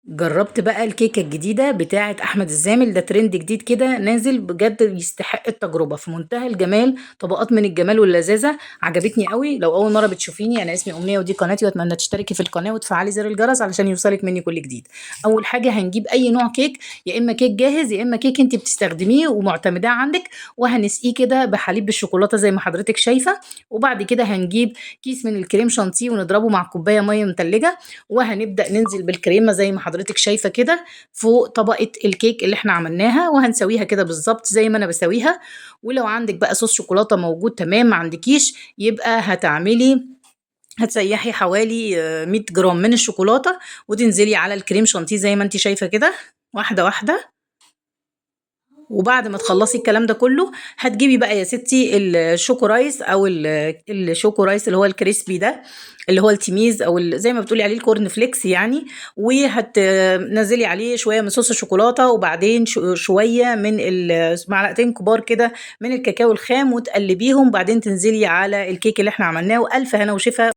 جربت بقى الكيكة الجديدة بتاعة أحمد الزامل، ده ترند جديد كده نازل بجد يستحق التجربة، في منتهى الجمال، طبقات من الجمال واللذاذة. عجبتني قوي. لو أول مرة بتشوفيني، أنا اسمي أمنية ودي قناتي، وأتمنى تشتركي في القناة وتفعلي زر الجرس علشان يوصلك مني كل جديد. أول حاجة هنجيب أي نوع كيك، يا إما كيك جاهز يا إما كيك أنت بتستخدميه ومعتمداه عندك، وهنسقيه كده بحليب بالشوكولاتة زي ما حضرتك شايفة. وبعد كده هنجيب كيس من الكريم شانتيه ونضربه مع كوباية مية متلجة، وهنبدأ ننزل بالكريمة زي ما حضرتك شايفة كده فوق طبقة الكيك اللي احنا عملناها، وهنسويها كده بالظبط زي ما انا بسويها. ولو عندك بقى صوص شوكولاتة موجود تمام، ما عندكيش يبقى هتسيحي حوالي 100 جرام من الشوكولاتة، وتنزلي على الكريم شانتيه زي ما انت شايفة كده، واحدة واحدة. وبعد ما تخلصي الكلام ده كله، هتجيبي بقى يا ستي الشوكو رايس او الشوكو رايس اللي هو الكريسبي ده، اللي هو التيميز او زي ما بتقولي عليه الكورن فليكس يعني. وهتنزلي عليه شويه من صوص الشوكولاته، وبعدين شويه من معلقتين كبار كده من الكاكاو الخام، وتقلبيهم. بعدين تنزلي على الكيك اللي احنا عملناه، والف هنا وشفا.